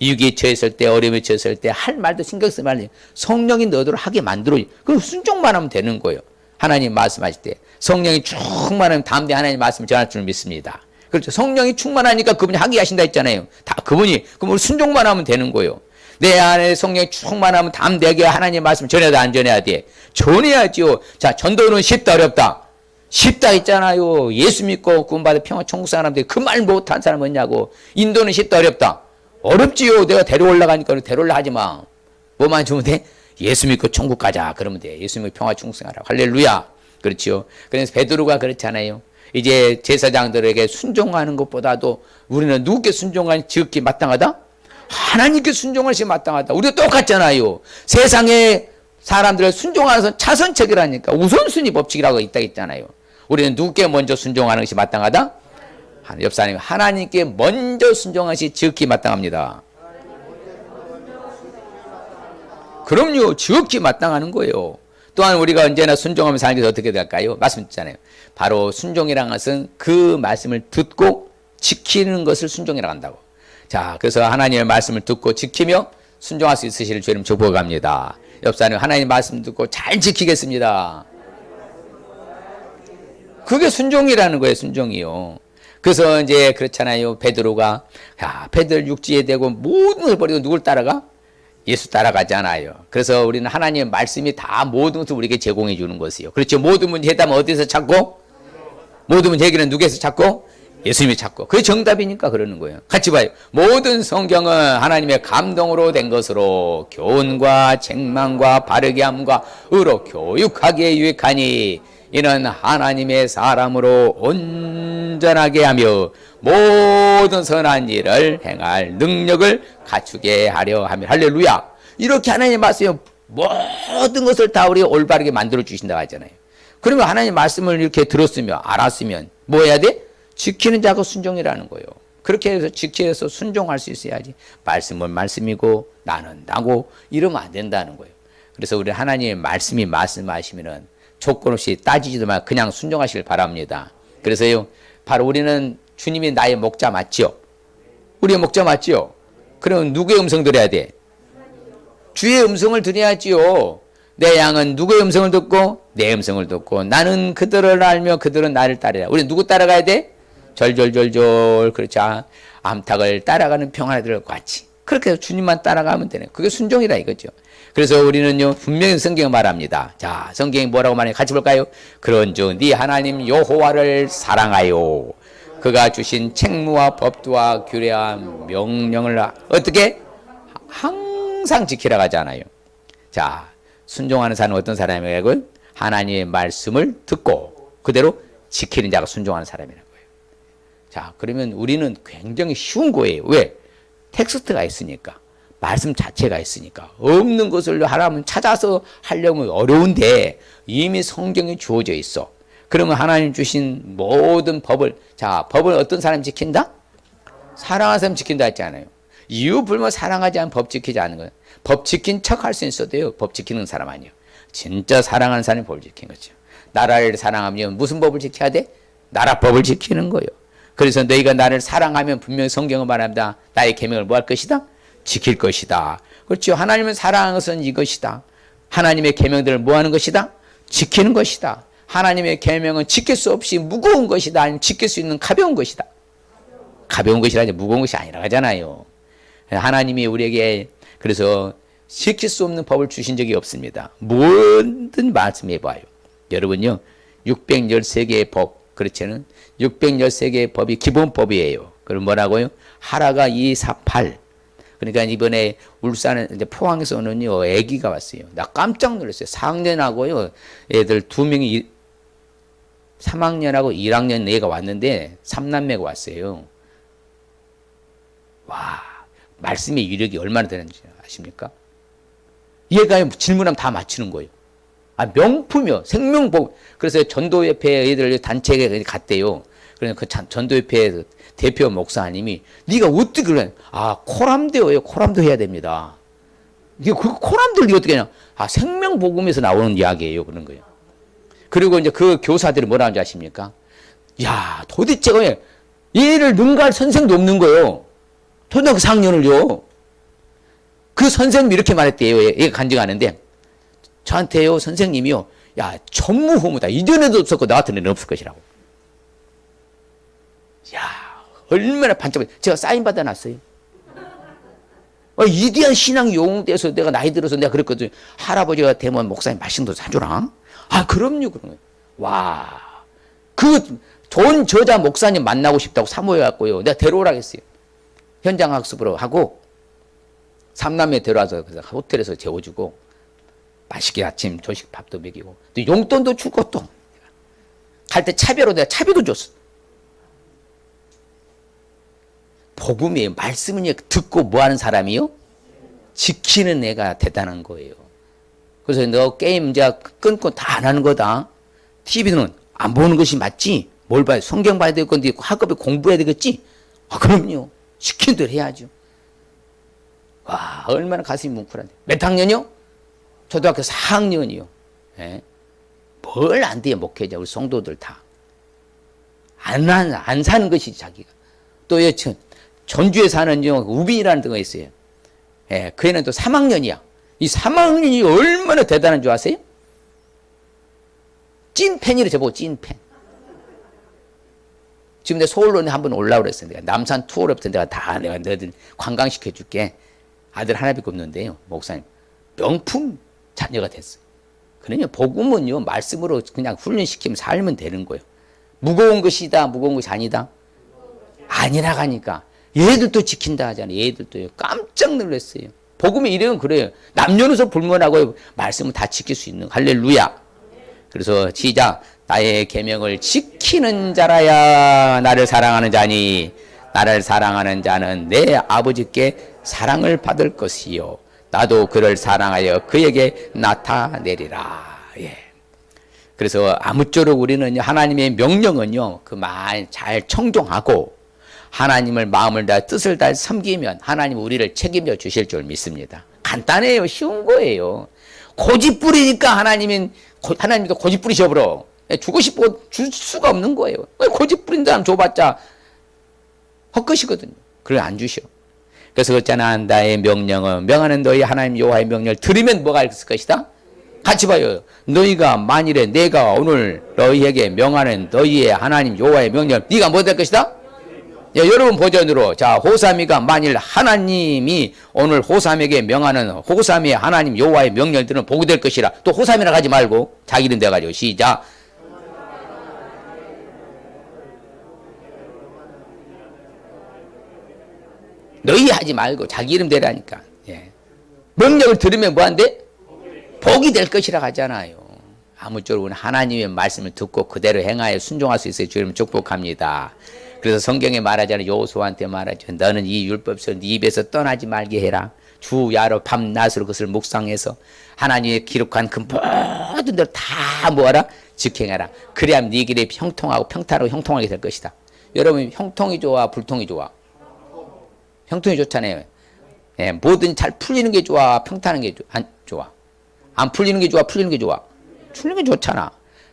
위기에 처했을 때, 어려움에 처했을 때 할 말도 신경 쓰지 말고 성령이 너희를 하게 만들어. 그럼 순종만 하면 되는 거예요. 하나님 말씀하실 때 성령이 충만하면 담대 하나님 말씀을 전할 줄 믿습니다. 그렇죠. 성령이 충만하니까 그분이 하게 하신다 했잖아요. 다 그분이. 그럼 우리 순종만 하면 되는 거예요. 내 안에 성령이 충만하면 담대하게 하나님 말씀 전해야 돼, 안 전해야 돼? 전해야지요. 자, 전도는 쉽다, 어렵다? 쉽다 했잖아요. 예수 믿고 구원받아 평화 천국 사람들이 그 말 못한 사람 없냐고. 인도는 쉽다, 어렵다? 어렵지요. 내가 데려올라가니까 데려올라 하지 마. 뭐만 주면 돼? 예수 믿고 천국 가자. 그러면 돼. 예수 믿고 평화 천국 생활하라. 할렐루야. 그렇지요. 그래서 베드로가 그렇잖아요. 이제 제사장들에게 순종하는 것보다도 우리는 누구께 순종하니 지극히 마땅하다? 하나님께 순종하시 마땅하다. 우리가 똑같잖아요. 세상에 사람들을 순종하는 차선책이라니까 우선순위 법칙이라고 있다 했잖아요. 우리는 누구께 먼저 순종하는 것이 마땅하다? 옆 사람이 하나님께 먼저 순종하는 것이 지극히 마땅합니다. 그럼요. 지극히 마땅하는 거예요. 또한 우리가 언제나 순종하면서 살면서 어떻게 될까요? 말씀드렸잖아요. 바로 순종이라는 것은 그 말씀을 듣고 지키는 것을 순종이라고 한다고. 자, 그래서 하나님의 말씀을 듣고 지키며 순종할 수 있으시를 주님 축복합니다. 옆 사람이 하나님의 말씀 듣고 잘 지키겠습니다. 그게 순종이라는 거예요, 순종이요. 그래서 이제 그렇잖아요. 베드로가 베드로 육지에 대고 모든 걸 버리고 누굴 따라가? 예수 따라가잖아요. 그래서 우리는 하나님의 말씀이 다 모든 것을 우리에게 제공해 주는 것이요. 그렇죠. 모든 문제 해답은 어디서 찾고? 모든 문제 해결은 누구에서 찾고? 예수님이 찾고. 그게 정답이니까 그러는 거예요. 같이 봐요. 모든 성경은 하나님의 감동으로 된 것으로 교훈과 책망과 바르게 함과 의로 교육하기에 유익하니 이는 하나님의 사람으로 온전하게 하며 모든 선한 일을 행할 능력을 갖추게 하려 하며 할렐루야. 이렇게 하나님의 말씀이 모든 것을 다 우리가 올바르게 만들어 주신다고 하잖아요. 그러면 하나님의 말씀을 이렇게 들었으면 알았으면 뭐 해야 돼? 지키는 자가 순종이라는 거예요. 그렇게 해서 지켜서 순종할 수 있어야지. 말씀은 말씀이고 나는 나고 이러면 안 된다는 거예요. 그래서 우리 하나님의 말씀이 말씀하시면은 조건 없이 따지지도 말고 그냥 순종하시길 바랍니다. 그래서요, 바로 우리는 주님이 나의 목자 맞지요? 우리의 목자 맞지요? 그럼 누구의 음성 들어야 돼? 주의 음성을 들어야지요. 내 양은 누구의 음성을 듣고? 내 음성을 듣고 나는 그들을 알며 그들은 나를 따르라. 우리 누구 따라가야 돼? 절절절절 그렇지 암탉을 따라가는 평안들과 같이 그렇게 해서 주님만 따라가면 되네. 그게 순종이라 이거죠. 그래서 우리는요 분명히 성경을 말합니다. 자, 성경이 뭐라고 말해요? 같이 볼까요? 그런즉 네 하나님 여호와를 사랑하여 그가 주신 책무와 법도와 규례와 명령을 어떻게? 항상 지키라고 하잖아요. 자, 순종하는 사람은 어떤 사람이라고요? 하나님의 말씀을 듣고 그대로 지키는 자가 순종하는 사람이라는 거예요. 자, 그러면 우리는 굉장히 쉬운 거예요. 왜? 텍스트가 있으니까. 말씀 자체가 있으니까. 없는 것을 하라면 찾아서 하려면 어려운데 이미 성경이 주어져 있어. 그러면 하나님 주신 모든 법을, 자, 법을 어떤 사람이 지킨다? 사랑하는 사람이 지킨다 했잖아요. 이유 불문 사랑하지 않으면 법 지키지 않는 거예요. 법 지킨 척 할 수 있어도요, 법 지키는 사람 아니에요. 진짜 사랑하는 사람이 법을 지키는 거죠. 나라를 사랑하면 무슨 법을 지켜야 돼? 나라 법을 지키는 거예요. 그래서 너희가 나를 사랑하면 분명히 성경은 말합니다. 나의 계명을 뭐 할 것이다? 지킬 것이다. 그렇죠. 하나님을 사랑하는 것은 이것이다. 하나님의 계명들을 뭐 하는 것이다? 지키는 것이다. 하나님의 계명은 지킬 수 없이 무거운 것이다. 아니면 지킬 수 있는 가벼운 것이다. 가벼운 것이라니 무거운 것이 아니라 하잖아요. 하나님이 우리에게 그래서 지킬 수 없는 법을 주신 적이 없습니다. 뭐든 말씀해봐요. 여러분요, 613개의 법, 그렇지는 613개의 법이 기본법이에요. 그럼 뭐라고요? 하라가 2, 4, 8. 그러니까 이번에 울산에 이제 포항에서는요, 아기가 왔어요. 나 깜짝 놀랐어요. 4학년하고요, 애들 2명이 3학년하고 1학년 애가 왔는데 3남매가 왔어요. 와, 말씀의 위력이 얼마나 되는지 아십니까? 얘가 질문하면 다 맞추는 거예요. 아, 명품이요. 생명복. 그래서 전도협회 애들 단체에 갔대요. 그래서 그 전도협회 대표 목사님이 네가 어떻게 그래? 아, 코람도예요. 코람도 해야 됩니다. 이게 그 코람도를 어떻게 하냐? 아, 생명복음에서 나오는 이야기예요. 그런 거예요. 그리고 이제 그 교사들이 뭐라 하는지 아십니까? 야, 도대체 왜 얘를 능가할 선생도 없는 거예요. 초등학교 4학년을요. 그 선생님이 이렇게 말했대요. 얘가 간증하는데 저한테요, 선생님이요, 야, 전무후무다. 이전에도 없었고 나 같은 애는 없을 것이라고. 야, 얼마나 반짝반짝. 제가 사인 받아놨어요. 이대한 신앙 용돼서 내가 나이 들어서 내가 그랬거든요. 할아버지가 되면 목사님 맛있는 거 사주라. 아, 그럼요, 그런 거예요. 와, 그 좋은 저자 목사님 만나고 싶다고 사모해갖고요. 내가 데려오라고 했어요. 현장 학습으로 하고, 삼남매 데려와서 호텔에서 재워주고, 맛있게 아침 조식 밥도 먹이고, 또 용돈도 주고 또. 갈 때 차비로 내가 차비도 줬어. 복음이에요. 말씀을 듣고 뭐 하는 사람이요? 지키는 애가 대단한 거예요. 그래서 너 게임 이제 끊고 다 안 하는 거다. TV는 안 보는 것이 맞지? 뭘 봐야 성경 봐야 될 건데 학업에 공부해야 되겠지? 아, 그럼요. 시킨 대로 해야죠. 와, 얼마나 가슴이 뭉클한데. 몇 학년이요? 초등학교 4학년이요. 예? 뭘 안 돼요, 목회자. 우리 성도들 다. 안 사는 것이 자기가. 또 전주에 사는 우빈이라는 데가 있어요. 예, 그 애는 또 3학년이야. 이 3학년이 얼마나 대단한 줄 아세요? 찐팬이래, 저보고 찐팬. 지금 내 서울로 한번 올라오라 그랬어요. 내가 남산 투어로부터 내가 너희들 관광시켜 줄게. 아들 하나밖에 없는데요. 목사님. 명품 자녀가 됐어요. 그러면 복음은요, 말씀으로 그냥 훈련시키면 살면 되는 거예요. 무거운 것이다, 무거운 것이 아니다? 아니라 하니까. 얘들도 지킨다 하잖아요. 얘들도요. 깜짝 놀랐어요. 복음의 이름은 그래요. 남녀노소 불문하고 말씀은 다 지킬 수 있는. 할렐루야. 그래서 시작. 나의 계명을 지키는 자라야 나를 사랑하는 자니 나를 사랑하는 자는 내 아버지께 사랑을 받을 것이요 나도 그를 사랑하여 그에게 나타내리라. 예. 그래서 아무쪼록 우리는 하나님의 명령은요 그 말 잘 청종하고 하나님을 마음을 다해 뜻을 다해 섬기면 하나님 우리를 책임져 주실 줄 믿습니다. 간단해요. 쉬운 거예요. 고집 부리니까 하나님도 고집 부리셔버려. 주고 싶고 줄 수가 없는 거예요. 고집 부린 사람 줘봤자 헛것이거든요. 그걸 안 주셔. 그래서 그렇잖아. 나의 명령은 명하는 너희 하나님 여호와의 명령을 들으면 뭐가 있을 것이다? 같이 봐요. 너희가 만일에 내가 오늘 너희에게 명하는 너희의 하나님 여호와의 명령 네가 뭐 될 것이다? 예, 여러분 버전으로 자 호삼이가 만일 하나님이 오늘 호삼에게 명하는 호삼의 하나님 여호와의 명령들은 보게 될 것이라. 또 호삼이라 하지 말고 자기 이름 대가지고 시작. 너희 하지 말고 자기 이름 대라니까. 예. 명령을 들으면 뭐한대? 복이 될 것이라 하잖아요. 아무쪼록 하나님의 말씀을 듣고 그대로 행하여 순종할 수 있어요. 주님 축복합니다. 그래서 성경에 말하잖아요. 여호수아한테 말하죠. 너는 이 율법서 네 입에서 떠나지 말게 해라. 주야로 밤낮으로 그것을 묵상해서 하나님의 기록한 그 모든 들 다 뭐하라? 직행해라. 그래야 네 길이 형통하고 평탄하고 형통하게 될 것이다. 여러분 형통이 좋아 불통이 좋아? 형통이 좋잖아요. 예, 뭐든 잘 풀리는 게 좋아 평탄한 게 좋아? 안 풀리는 게 좋아 풀리는 게 좋아? 풀리는 게 좋잖아.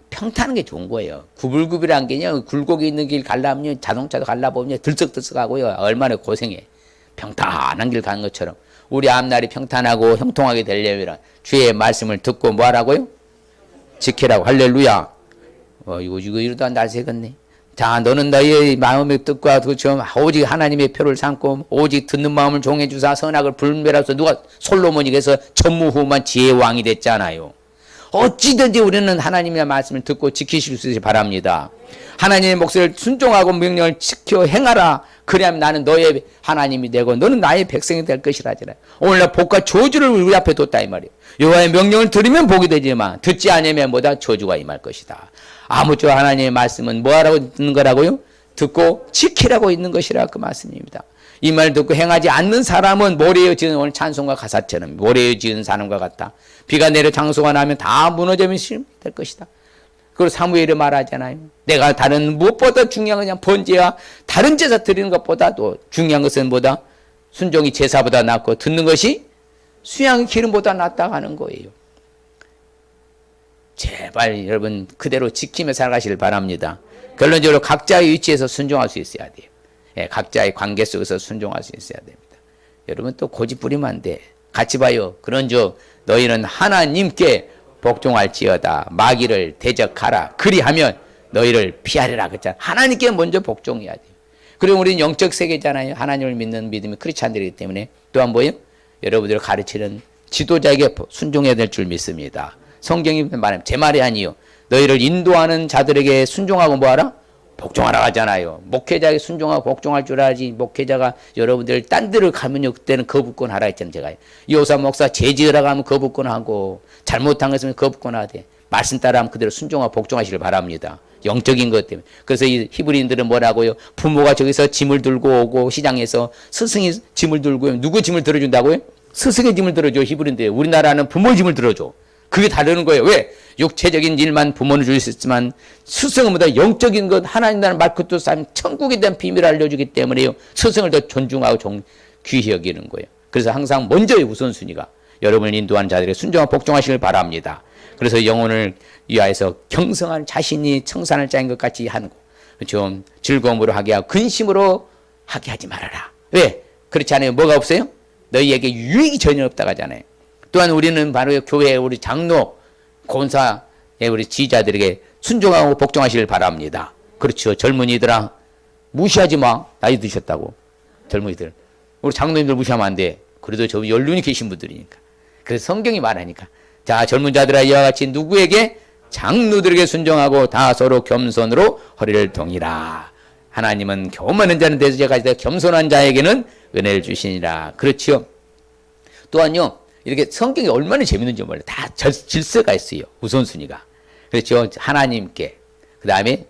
평탄한 게 좋은 거예요. 구불구불한 게요. 굴곡이 있는 길 가려면 자동차도 가려보면 들썩들썩하고요. 얼마나 고생해. 평탄한 길 가는 것처럼 우리 앞날이 평탄하고 형통하게 되려면 주의 말씀을 듣고 뭐 하라고요? 지키라고. 할렐루야. 이거 이러다 날 새겠네. 자, 너는 너의 마음의 뜻과 그처럼 오직 하나님의 표를 삼고 오직 듣는 마음을 종해 주사 선악을 분별하소서. 누가 솔로몬이 그래서 전무후무한 지혜의 왕이 됐잖아요. 어찌든지 우리는 하나님의 말씀을 듣고 지키실 수 있으시 바랍니다. 하나님의 목소리를 순종하고 명령을 지켜 행하라. 그래야만 나는 너의 하나님이 되고 너는 나의 백성이 될 것이라 하잖아요. 오늘날 복과 저주를 우리 앞에 뒀다 이 말이에요. 여호와의 명령을 들으면 복이 되지만 듣지 않으면 뭐다? 저주가 임할 것이다. 아무쪼록 하나님의 말씀은 뭐하라고 듣는 거라고요? 듣고 지키라고 있는 것이라 그 말씀입니다. 이 말 듣고 행하지 않는 사람은 모래에 지은 오늘 찬송가 가사처럼 모래에 지은 사람과 같다. 비가 내려 장소가 나면 다 무너지면 실험이 될 것이다. 그리고 사무엘이 말하잖아요. 내가 다른 무엇보다 중요한 그냥 번제와 다른 제사 드리는 것보다도 중요한 것은 뭐다? 순종이 제사보다 낫고 듣는 것이 수양의 기름보다 낫다 하는 거예요. 제발 여러분 그대로 지키며 살아가시길 바랍니다. 결론적으로 각자의 위치에서 순종할 수 있어야 돼요. 예, 각자의 관계 속에서 순종할 수 있어야 됩니다. 여러분 또 고집 부리면 안 돼. 같이 봐요. 그런즉 너희는 하나님께 복종할지어다. 마귀를 대적하라. 그리하면 너희를 피하리라 그랬잖아. 하나님께 먼저 복종해야 돼요. 그리고 우리는 영적 세계잖아요. 하나님을 믿는 믿음이 크리스찬들이기 때문에 또한 뭐예요? 여러분들을 가르치는 지도자에게 순종해야 될 줄 믿습니다. 성경이 말하면 제 말이 아니요. 너희를 인도하는 자들에게 순종하고 뭐하라? 복종하라 하잖아요. 목회자에게 순종하고 복종할 줄 알지. 목회자가 여러분들 딴 데를 가면요. 그때는 거부권 하라 했잖아요. 제가. 이호사 목사 제지으라고 하면 거부권 하고 잘못한 거 있으면 거부권 하되 말씀 따라하면 그대로 순종하고 복종하시길 바랍니다. 영적인 것 때문에. 그래서 이 히브리인들은 뭐라고요? 부모가 저기서 짐을 들고 오고 시장에서 스승이 짐을 들고 누구 짐을 들어준다고요? 스승의 짐을 들어줘. 히브리인들. 우리나라는 부모 짐을 들어줘. 그게 다르는 거예요. 왜? 육체적인 일만 부모는 줄 수 있지만 스승은 보다 영적인 것 하나님 나라는 말끝도 쌓인 천국에 대한 비밀을 알려주기 때문에요. 스승을 더 존중하고 귀히 여기는 거예요. 그래서 항상 먼저의 우선순위가 여러분을 인도하는 자들에게 순종하고 복종하시길 바랍니다. 그래서 영혼을 위하여서 경성한 자신이 청산을 짜인 것 같이 하는 거. 좀 즐거움으로 하게 하고 근심으로 하게 하지 말아라. 왜? 그렇지 않아요? 뭐가 없어요? 너희에게 유익이 전혀 없다고 하잖아요. 또한 우리는 바로 교회의 우리 장로, 권사의 우리 지휘자들에게 순종하고 복종하시길 바랍니다. 그렇죠. 젊은이들아, 무시하지 마. 나이 드셨다고. 젊은이들. 우리 장로님들 무시하면 안 돼. 그래도 저 연륜이 계신 분들이니까. 그래서 성경이 말하니까. 자, 젊은 자들아 이와 같이 누구에게? 장로들에게 순종하고 다 서로 겸손으로 허리를 동이라. 하나님은 교만한 자는 대수제가 있다. 겸손한 자에게는 은혜를 주시니라. 그렇지요. 또한요. 이렇게 성경이 얼마나 재밌는지 몰라요. 다 질서가 있어요. 우선순위가. 그렇죠. 하나님께, 그 다음에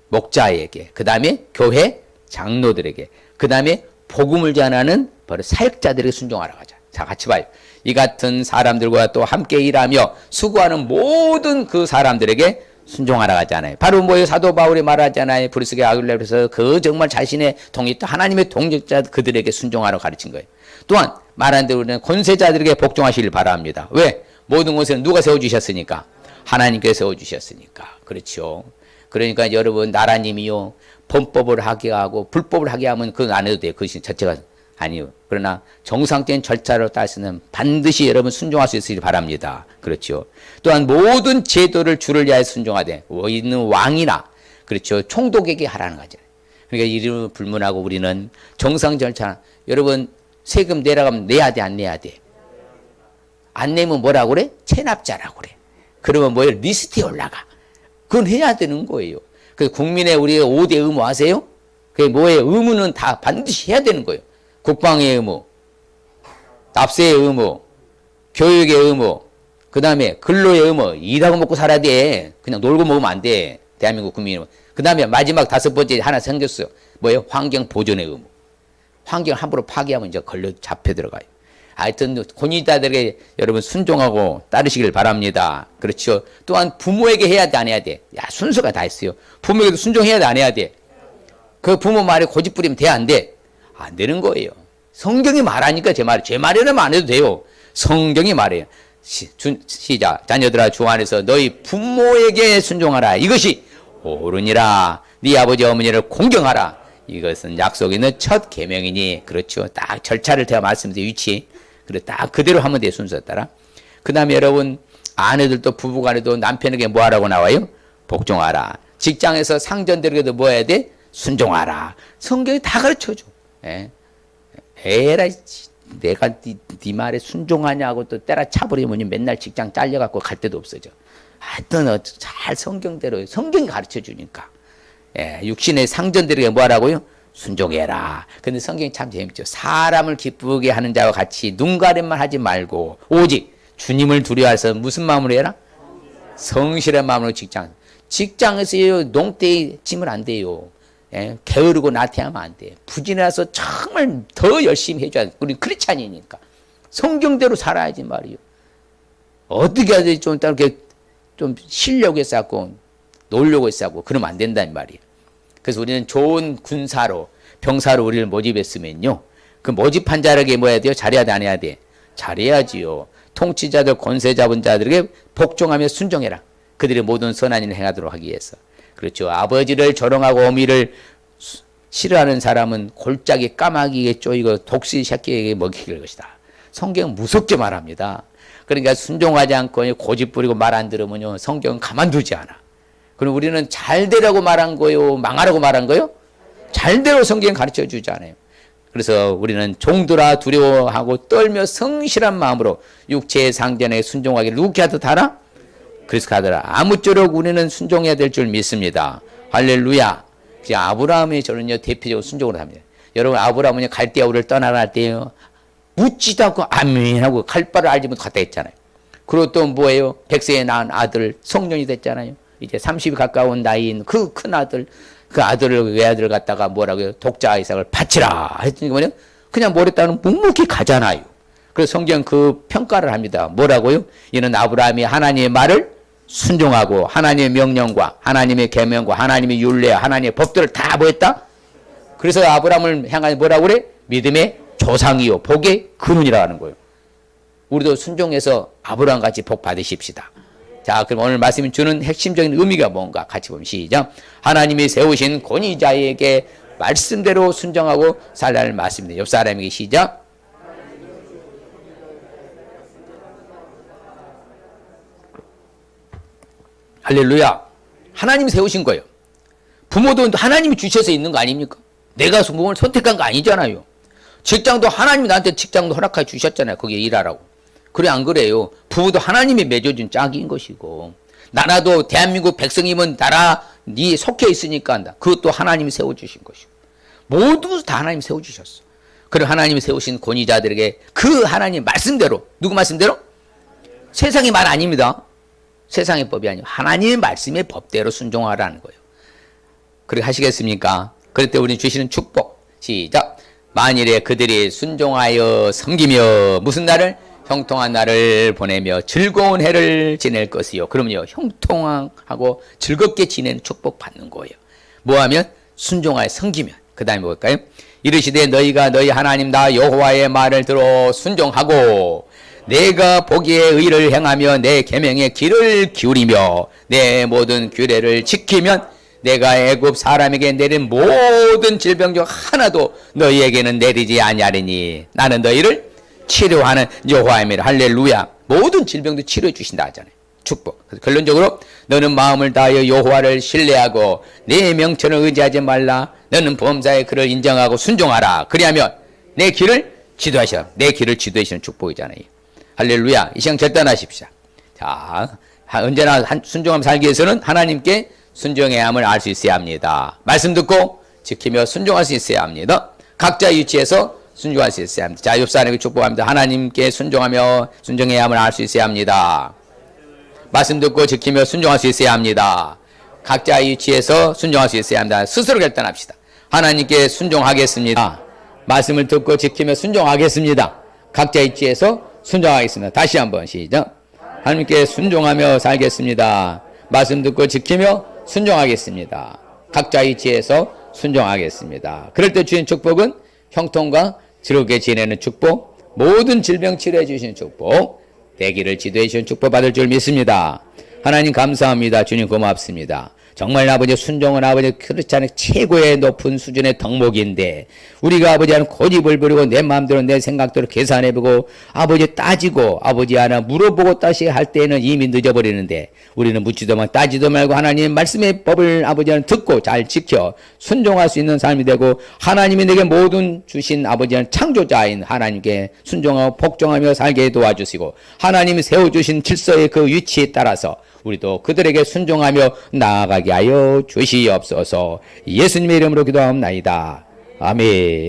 목자에게, 그 다음에 교회 장로들에게, 그 다음에 복음을 전하는 바로 사역자들에게 순종하라고 하자. 자, 같이 봐요. 이 같은 사람들과 또 함께 일하며 수고하는 모든 그 사람들에게 순종하라고 하잖아요. 바로 뭐예요? 사도 바울이 말하잖아요. 브리스게 아굴레에서 그 정말 자신의 하나님의 동역자 그들에게 순종하라고 가르친 거예요. 또한 말한 대로 우리는 권세자들에게 복종하시길 바랍니다. 왜? 모든 것은 누가 세워주셨으니까? 하나님께서 세워주셨으니까. 그렇죠. 그러니까 여러분 나라님이요 범법을 하게 하고 불법을 하게 하면 그건 안 해도 돼요. 그것이 자체가 아니요. 그러나 정상적인 절차로 따서는 반드시 여러분 순종할 수 있으길 바랍니다. 그렇죠. 또한 모든 제도를 주를 위하여 순종하되 있는 왕이나 그렇죠 총독에게 하라는 거죠. 그러니까 이름을 불문하고 우리는 정상 절차. 여러분 세금 내라가면 내야 돼, 안 내야 돼? 안 내면 뭐라고 그래? 체납자라고 그래. 그러면 뭐예요? 리스트에 올라가. 그건 해야 되는 거예요. 그래서 국민의 우리의 5대 의무 아세요? 그게 뭐예요? 의무는 다 반드시 해야 되는 거예요. 국방의 의무, 납세의 의무, 교육의 의무, 그 다음에 근로의 의무. 일하고 먹고 살아야 돼. 그냥 놀고 먹으면 안 돼. 대한민국 국민은. 그 다음에 마지막 5번째 하나 생겼어요. 뭐예요? 환경 보존의 의무. 환경을 함부로 파괴하면 이제 걸려 잡혀 들어가요. 하여튼 권위자들에게 여러분 순종하고 따르시길 바랍니다. 그렇죠. 또한 부모에게 해야 돼, 안 해야 돼? 야, 순서가 다 있어요. 부모에게도 순종해야 돼, 안 해야 돼? 그 부모 말에 고집 부리면 돼, 안 돼? 안 되는 거예요. 성경이 말하니까 제 말이라면 안 해도 돼요. 성경이 말해요. 시작. 자녀들아 주 안에서 너희 부모에게 순종하라. 이것이 옳으니라. 네 아버지 어머니를 공경하라. 이것은 약속에 있는 첫 계명이니. 그렇죠. 딱 절차를 제가 말씀드린 위치. 그래 딱 그대로 하면 돼 순서 따라. 그 다음에 여러분 아내들도 부부간에도 남편에게 뭐 하라고 나와요? 복종하라. 직장에서 상전들에게도 뭐 해야 돼? 순종하라. 성경이 다 가르쳐줘. 예. 에라이 내가 네 말에 순종하냐고 또 때려차버리면 맨날 직장 잘려갖고 갈 데도 없어져. 하여튼 잘 성경대로 성경이 가르쳐주니까. 예, 육신의 상전들에게 뭐 하라고요? 순종해라. 근데 성경이 참 재밌죠. 사람을 기쁘게 하는 자와 같이 눈가림만 하지 말고 오직 주님을 두려워해서 무슨 마음으로 해라? 성실한 마음으로 직장에서 농대에 찌면 안 돼요. 예, 게으르고 나태하면 안 돼. 부진해서 정말 더 열심히 해줘야 돼. 우리 크리스찬이니까. 성경대로 살아야지 말이요. 어떻게 해야지 좀 이렇게 좀 쉬려고 했었고 놀려고 했었고 그러면 안 된다는 말이에요. 그래서 우리는 좋은 군사로 병사로 우리를 모집했으면요. 그 모집한 자에게 뭐 해야 돼요? 잘해야 돼, 안 해야 돼? 잘해야지요. 통치자들, 권세 잡은 자들에게 복종하며 순종해라. 그들의 모든 선한 일을 행하도록 하기 위해서. 그렇죠. 아버지를 조롱하고 어미를 싫어하는 사람은 골짜기 까마귀에 쪼이고 독수리 새끼에게 먹힐 것이다. 성경은 무섭게 말합니다. 그러니까 순종하지 않고 고집 부리고 말 안 들으면요. 성경은 가만두지 않아. 그럼 우리는 잘 되라고 말한 거요? 망하라고 말한 거요? 잘대로 성경이 가르쳐 주잖아요. 그래서 우리는 종들아 두려워하고 떨며 성실한 마음으로 육체의 상전에 순종하기를 누구께 하듯 하라? 그래서 가더라. 아무쪼록 우리는 순종해야 될 줄 믿습니다. 할렐루야. 아브라함이 저는요 대표적으로 순종을 합니다. 여러분 아브라함은 갈대아 우리를 떠나라 할 때요 묻지도 않고 아멘 하고 갈 바를 알지 못하고 갔다 했잖아요. 그리고 또 뭐예요? 100세에 낳은 아들 성년이 됐잖아요. 이제 30이 가까운 나이인 그 큰 아들 그 아들을 외아들을 갖다가 뭐라고요? 독자 이삭을 바치라 했더니 뭐냐? 그냥 뭐랬다는 묵묵히 가잖아요. 그래서 성경 그 평가를 합니다. 뭐라고요? 이는 아브라함이 하나님의 말을 순종하고 하나님의 명령과 하나님의 계명과 하나님의 율례와 하나님의 법들을 다 뭐했다? 그래서 아브라함을 향하여 뭐라고 그래? 믿음의 조상이요 복의 근원이라고 하는 거예요. 우리도 순종해서 아브라함같이 복 받으십시다. 자, 그럼 오늘 말씀이 주는 핵심적인 의미가 뭔가 같이 보면 시작. 하나님이 세우신 권위자에게 말씀대로 순종하고 살라는 말씀입니다. 옆 사람에게 시작. 할렐루야. 하나님이 세우신 거예요. 부모도 하나님이 주셔서 있는 거 아닙니까? 내가 성공을 선택한 거 아니잖아요. 직장도 하나님이 나한테 직장도 허락해 주셨잖아요. 거기에 일하라고. 그래 안 그래요? 부부도 하나님이 맺어준 짝인 것이고, 나라도 대한민국 백성이면 나라 네 속해 있으니까 한다. 그것도 하나님이 세워주신 것이고, 모두 다 하나님이 세워주셨어. 그리고 하나님이 세우신 권위자들에게 그 하나님 말씀대로, 누구 말씀대로? 세상의 말 아닙니다. 세상의 법이 아니고 하나님의 말씀의 법대로 순종하라는 거예요. 그렇게 하시겠습니까? 그럴 때 우리는 주시는 축복. 시작. 만일에 그들이 순종하여 섬기며 무슨 날을? 형통한 날을 보내며 즐거운 해를 지낼 것이요. 그러면요, 형통하고 즐겁게 지내는 축복 받는 거예요. 뭐하면? 순종하여 섬기면. 그 다음에 뭘까요? 이르시되 너희가 너희 하나님 나 여호와의 말을 들어 순종하고 내가 보기에 의를 행하며 내 계명의 길을 기울이며 내 모든 규례를 지키면 내가 애굽 사람에게 내린 모든 질병 중 하나도 너희에게는 내리지 아니하리니 나는 너희를 치료하는 여호와임이라. 할렐루야. 모든 질병도 치료해 주신다 하잖아요. 축복. 그래서 결론적으로 너는 마음을 다하여 여호와를 신뢰하고 내 명철을 의지하지 말라. 너는 범사의 그를 인정하고 순종하라. 그리하면 내 길을 지도하시라. 내 길을 지도하시는 축복이잖아요. 할렐루야. 이 시간 결단하십시오. 자, 언제나 순종하며 살기 위해서는 하나님께 순종해야 함을 알 수 있어야 합니다. 말씀 듣고 지키며 순종할 수 있어야 합니다. 각자 위치에서 순종할 수 있어야 합니다. 자, 옆 사람에게 축복합니다. 하나님께 순종하며 순종해야 함을 알 수 있어야 합니다. 말씀 듣고 지키며 순종할 수 있어야 합니다. 각자 위치에서 순종할 수 있어야 합니다. 스스로 결단합시다. 하나님께 순종하겠습니다. 말씀을 듣고 지키며 순종하겠습니다. 각자 위치에서 순종하겠습니다. 다시 한번 시작. 하나님께 순종하며 살겠습니다. 말씀 듣고 지키며 순종하겠습니다. 각자 위치에서 순종하겠습니다. 그럴 때 주신 축복은 형통과 즐겁게 지내는 축복, 모든 질병 치료해 주시는 축복, 내 길을 지도해 주시는 축복 받을 줄 믿습니다. 하나님 감사합니다. 주님 고맙습니다. 정말 아버지 순종은 아버지 그렇지 않은 최고의 높은 수준의 덕목인데 우리가 아버지 하는 고집을 부리고 내 마음대로 내 생각대로 계산해보고 아버지 따지고 아버지 하나 물어보고 다시 할 때는 이미 늦어버리는데 우리는 묻지도 말고 따지도 말고 하나님의 말씀의 법을 아버지 하나 듣고 잘 지켜 순종할 수 있는 삶이 되고 하나님이 내게 모든 주신 아버지 하나 창조자인 하나님께 순종하고 복종하며 살게 도와주시고 하나님이 세워주신 질서의 그 위치에 따라서 우리도 그들에게 순종하며 나아가게 하여 주시옵소서. 예수님의 이름으로 기도하옵나이다. 아멘.